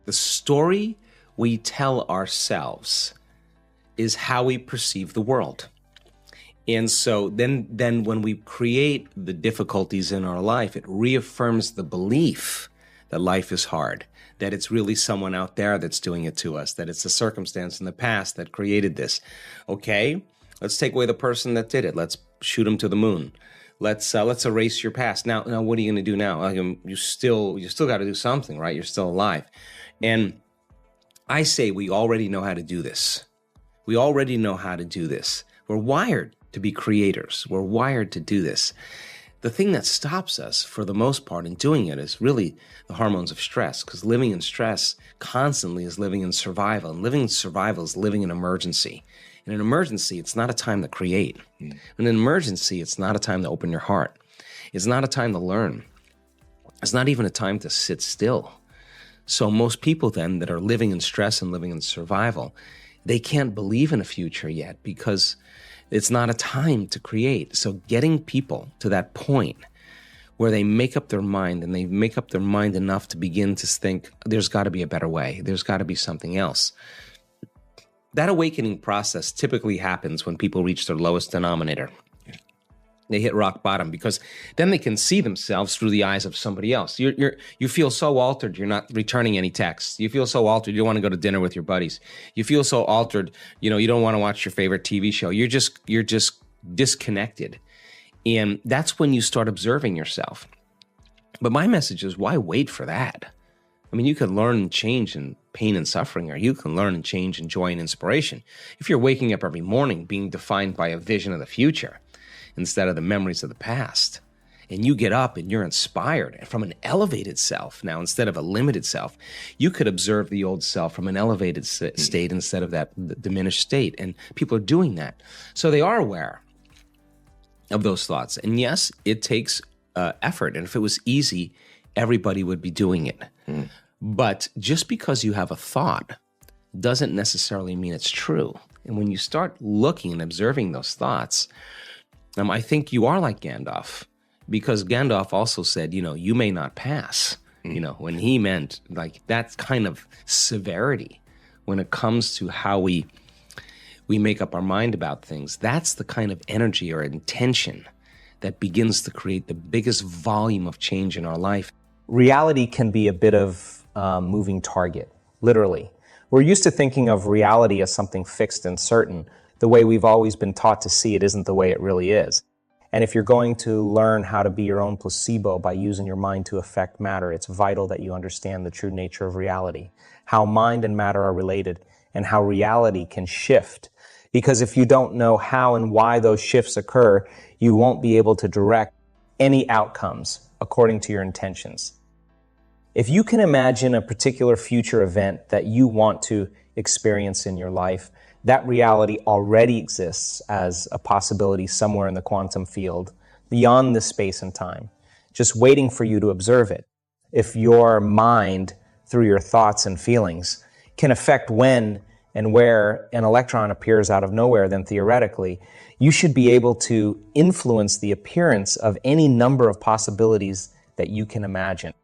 The story we tell ourselves is how we perceive the world. And so then when we create the difficulties in our life, it reaffirms the belief that life is hard, that it's really someone out there that's doing it to us, that it's a circumstance in the past that created this. Okay, let's take away the person that did it. Let's shoot him to the moon. Let's erase your past. Now, what are you going to do now? You still got to do something, right? You're still alive. And I say we already know how to do this. We already know how to do this. We're wired to be creators. We're wired to do this. The thing that stops us, for the most part, in doing it is really the hormones of stress, because living in stress constantly is living in survival, and living in survival is living in emergency. In an emergency, it's not a time to create. In an emergency, it's not a time to open your heart. It's not a time to learn. It's not even a time to sit still. So most people then that are living in stress and living in survival, they can't believe in a future yet because it's not a time to create. So getting people to that point where they make up their mind, and they make up their mind enough to begin to think, there's got to be a better way. There's got to be something else. That awakening process typically happens when people reach their lowest denominator. They hit rock bottom, because then they can see themselves through the eyes of somebody else. You feel so altered, you're not returning any texts. You feel so altered, you don't want to go to dinner with your buddies. You feel so altered, you don't want to watch your favorite TV show. You're just disconnected. And that's when you start observing yourself. But my message is, why wait for that? I mean, you can learn and change in pain and suffering, or you can learn and change in joy and inspiration. If you're waking up every morning being defined by a vision of the future instead of the memories of the past, and you get up and you're inspired from an elevated self now instead of a limited self, you could observe the old self from an elevated state instead of that diminished state. And people are doing that. So they are aware of those thoughts. And yes, it takes effort. And if it was easy, everybody would be doing it. But just because you have a thought doesn't necessarily mean it's true. And when you start looking and observing those thoughts, I think you are like Gandalf, because Gandalf also said, you may not pass, when he meant like that kind of severity when it comes to how we make up our mind about things. That's the kind of energy or intention that begins to create the biggest volume of change in our life. Reality can be a bit of a moving target, literally. We're used to thinking of reality as something fixed and certain. The way we've always been taught to see it isn't the way it really is. And if you're going to learn how to be your own placebo by using your mind to affect matter, it's vital that you understand the true nature of reality, how mind and matter are related, and how reality can shift. Because if you don't know how and why those shifts occur, you won't be able to direct any outcomes according to your intentions. If you can imagine a particular future event that you want to experience in your life, that reality already exists as a possibility somewhere in the quantum field, beyond this space and time, just waiting for you to observe it. If your mind, through your thoughts and feelings, can affect when and where an electron appears out of nowhere, then theoretically, you should be able to influence the appearance of any number of possibilities that you can imagine.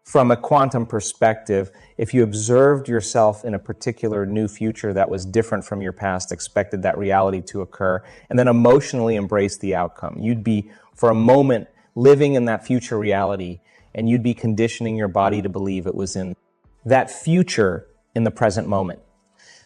From a quantum perspective, if you observed yourself in a particular new future that was different from your past, expected that reality to occur, and then emotionally embraced the outcome, you'd be, for a moment, living in that future reality, and you'd be conditioning your body to believe it was in that future in the present moment.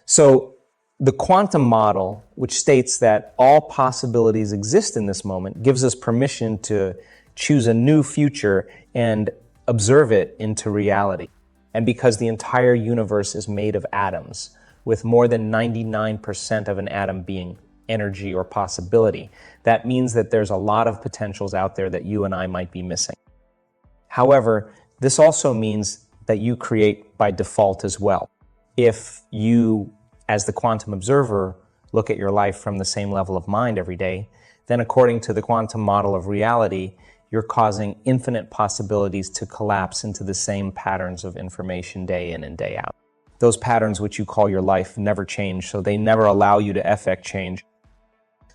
So the quantum model, which states that all possibilities exist in this moment, gives us permission to choose a new future and observe it into reality. And because the entire universe is made of atoms, with more than 99% of an atom being energy or possibility, that means that there's a lot of potentials out there that you and I might be missing. However, this also means that you create by default as well. If you, as the quantum observer, look at your life from the same level of mind every day, then according to the quantum model of reality, you're causing infinite possibilities to collapse into the same patterns of information day in and day out. Those patterns which you call your life never change, so they never allow you to affect change.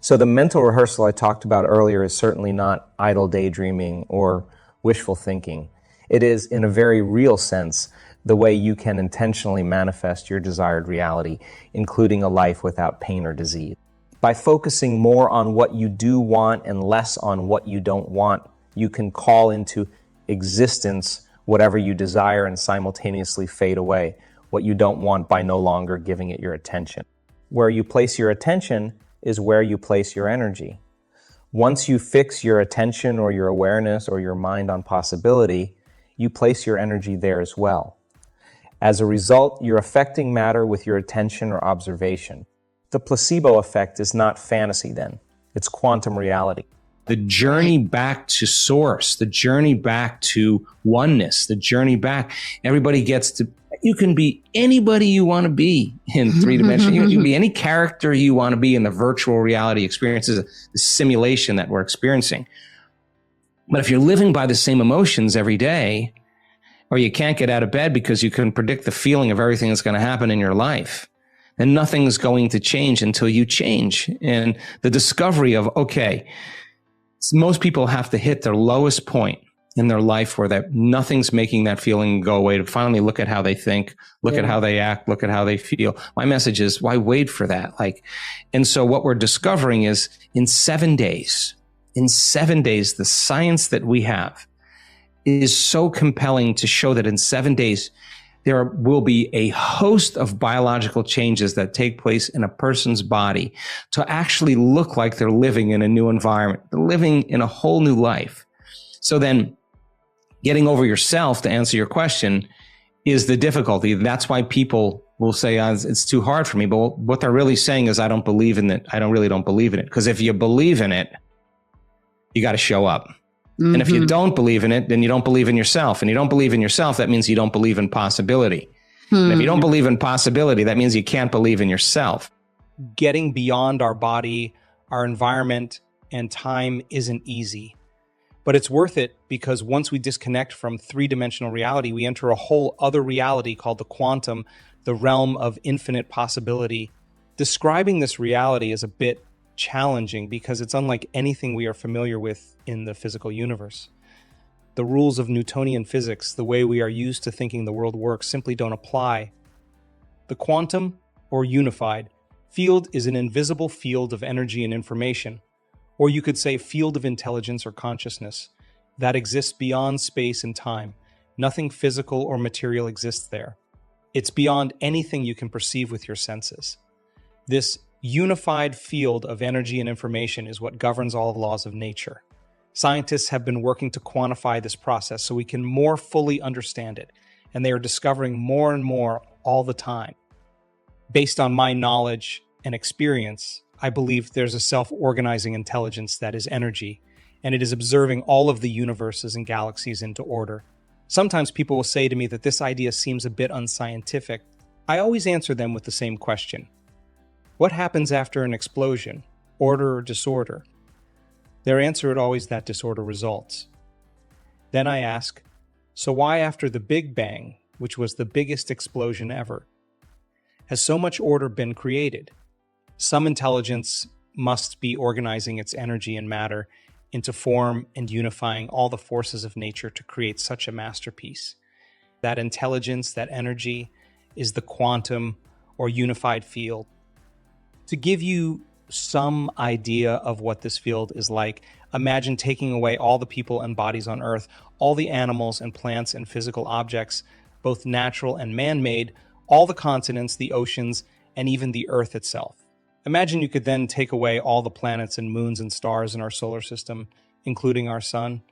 So the mental rehearsal I talked about earlier is certainly not idle daydreaming or wishful thinking. It is, in a very real sense, the way you can intentionally manifest your desired reality, including a life without pain or disease. By focusing more on what you do want and less on what you don't want, you can call into existence whatever you desire and simultaneously fade away what you don't want by no longer giving it your attention. Where you place your attention is where you place your energy. Once you fix your attention or your awareness or your mind on possibility, you place your energy there as well. As a result, you're affecting matter with your attention or observation. The placebo effect is not fantasy then, it's quantum reality. The journey back to source, the journey back to oneness, the journey back, everybody gets to, you can be anybody you want to be in three dimensions. You can be any character you want to be in the virtual reality experiences, the simulation that we're experiencing. But if you're living by the same emotions every day, or you can't get out of bed because you can predict the feeling of everything that's going to happen in your life, then nothing's going to change until you change. And the discovery of, okay, most people have to hit their lowest point in their life where that nothing's making that feeling go away to finally look at how they think, look at how they act, look at how they feel. My message is, why wait for that? And so what we're discovering is in 7 days, the science that we have is so compelling to show that in 7 days, there will be a host of biological changes that take place in a person's body to actually look like they're living in a new environment, they're living in a whole new life. So then getting over yourself, to answer your question, is the difficulty. That's why people will say, it's too hard for me. But what they're really saying is, I don't believe in it. I really don't believe in it. Because if you believe in it, you got to show up. Mm-hmm. And if you don't believe in it, then you don't believe in yourself. And you don't believe in yourself, that means you don't believe in possibility. And if you don't believe in possibility, that means you can't believe in yourself. Getting beyond our body, our environment, and time isn't easy. But it's worth it because once we disconnect from three-dimensional reality, we enter a whole other reality called the quantum, the realm of infinite possibility. Describing this reality is a bit challenging because it's unlike anything we are familiar with in the physical universe. The rules of Newtonian physics, the way we are used to thinking the world works, simply don't apply. The quantum, or unified, field is an invisible field of energy and information, or you could say field of intelligence or consciousness, that exists beyond space and time. Nothing physical or material exists there. It's beyond anything you can perceive with your senses. This unified field of energy and information is what governs all laws of nature. Scientists have been working to quantify this process so we can more fully understand it, and they are discovering more and more all the time. Based on my knowledge and experience, I believe there's a self-organizing intelligence that is energy, and it is observing all of the universes and galaxies into order. Sometimes people will say to me that this idea seems a bit unscientific. I always answer them with the same question. What happens after an explosion? Order or disorder? Their answer is always that disorder results. Then I ask, so why after the Big Bang, which was the biggest explosion ever, has so much order been created? Some intelligence must be organizing its energy and matter into form and unifying all the forces of nature to create such a masterpiece. That intelligence, that energy, is the quantum or unified field. To give you some idea of what this field is like, imagine taking away all the people and bodies on Earth, all the animals and plants and physical objects, both natural and man-made, all the continents, the oceans, and even the Earth itself. Imagine you could then take away all the planets and moons and stars in our solar system, including our sun.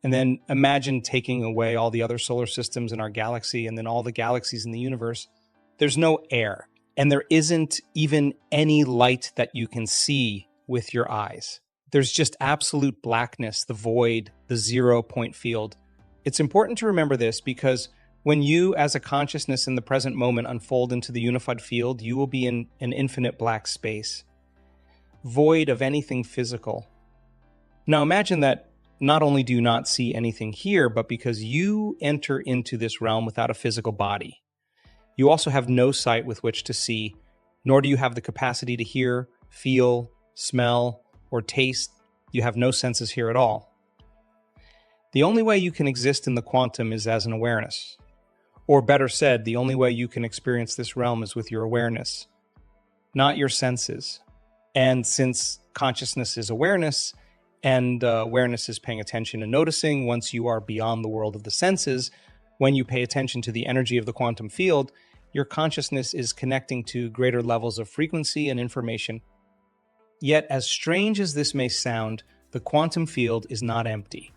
And then imagine taking away all the other solar systems in our galaxy and then all the galaxies in the universe. There's no air, and there isn't even any light that you can see with your eyes. There's just absolute blackness, the void, the 0 point field. It's important to remember this because when you, as a consciousness in the present moment, unfold into the unified field, you will be in an infinite black space, void of anything physical. Now imagine that not only do you not see anything here, but because you enter into this realm without a physical body, you also have no sight with which to see, nor do you have the capacity to hear, feel, smell, or taste. You have no senses here at all. The only way you can exist in the quantum is as an awareness. Or better said, the only way you can experience this realm is with your awareness, not your senses. And since consciousness is awareness, and awareness is paying attention and noticing, once you are beyond the world of the senses, when you pay attention to the energy of the quantum field, your consciousness is connecting to greater levels of frequency and information. Yet, as strange as this may sound, the quantum field is not empty.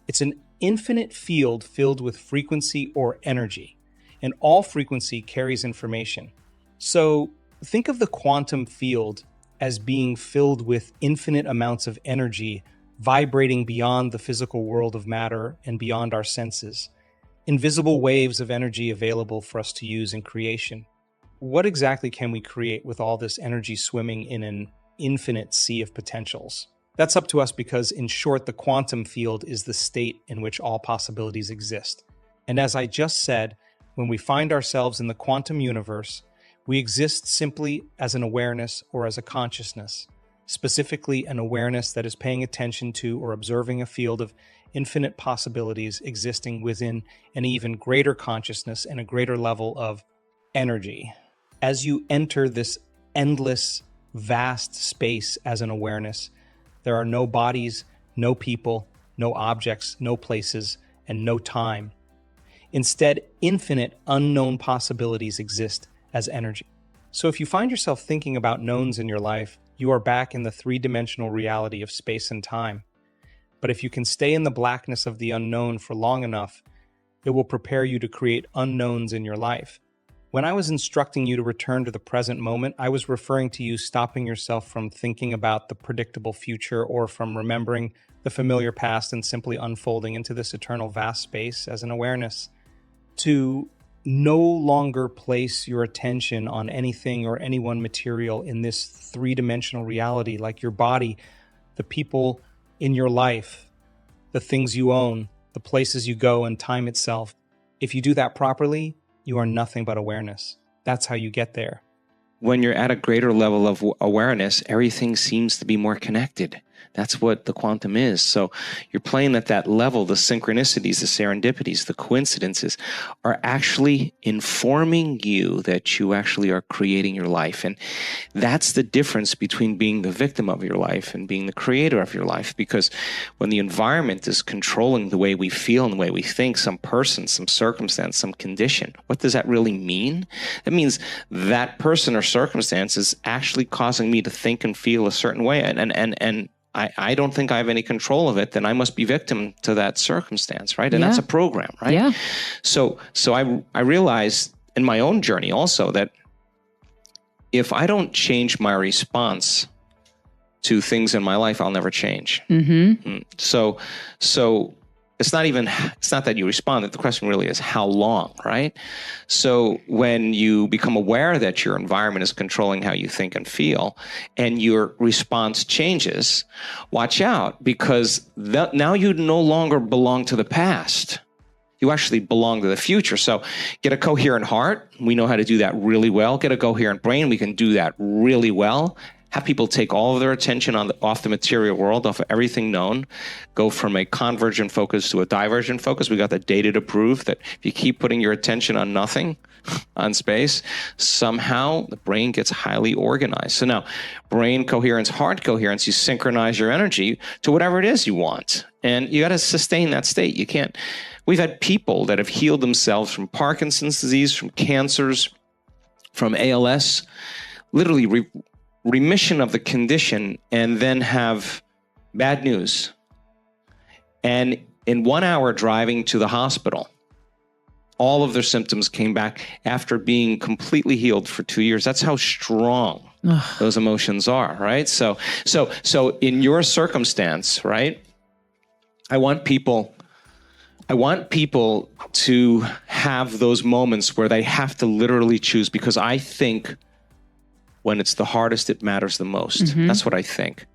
It's an infinite field filled with frequency or energy, and all frequency carries information. So think of the quantum field as being filled with infinite amounts of energy vibrating beyond the physical world of matter and beyond our senses. Invisible waves of energy available for us to use in creation. What exactly can we create with all this energy swimming in an infinite sea of potentials? That's up to us because, in short, the quantum field is the state in which all possibilities exist. And as I just said, when we find ourselves in the quantum universe, we exist simply as an awareness or as a consciousness, specifically an awareness that is paying attention to or observing a field of infinite possibilities existing within an even greater consciousness and a greater level of energy. As you enter this endless, vast space as an awareness, there are no bodies, no people, no objects, no places, and no time. Instead, infinite unknown possibilities exist as energy. So if you find yourself thinking about knowns in your life, you are back in the three-dimensional reality of space and time. But if you can stay in the blackness of the unknown for long enough, it will prepare you to create unknowns in your life. When I was instructing you to return to the present moment, I was referring to you stopping yourself from thinking about the predictable future or from remembering the familiar past and simply unfolding into this eternal vast space as an awareness. To no longer place your attention on anything or anyone material in this three-dimensional reality, like your body, the people in your life, the things you own, the places you go, and time itself. If you do that properly, you are nothing but awareness. That's how you get there. When you're at a greater level of awareness, everything seems to be more connected. That's what the quantum is. So you're playing at that level. The synchronicities, the serendipities, the coincidences are actually informing you that you actually are creating your life. And that's the difference between being the victim of your life and being the creator of your life. Because when the environment is controlling the way we feel and the way we think, some person, some circumstance, some condition, what does that really mean? It means that person or circumstance is actually causing me to think and feel a certain way. And I don't think I have any control of it, then I must be victim to that circumstance, right? And that's a program, right? Yeah. So I realized in my own journey also that if I don't change my response to things in my life, I'll never change. Mm-hmm. So it's not that you respond. The question really is how long, right? So when you become aware that your environment is controlling how you think and feel, and your response changes, watch out, because now you no longer belong to the past. You actually belong to the future. So get a coherent heart. We know how to do that really well. Get a coherent brain. We can do that really well. Have people take all of their attention off the material world, off of everything known, go from a convergent focus to a divergent focus. We got the data to prove that if you keep putting your attention on nothing, on space, somehow the brain gets highly organized. So now, brain coherence, heart coherence, you synchronize your energy to whatever it is you want. And you got to sustain that state. You can't. We've had people that have healed themselves from Parkinson's disease, from cancers, from ALS, literally remission of the condition, and then have bad news. And in 1 hour driving to the hospital, all of their symptoms came back after being completely healed for 2 years. That's how strong those emotions are, right? So in your circumstance, right, I want people to have those moments where they have to literally choose, because I think when it's the hardest, it matters the most. Mm-hmm. That's what I think.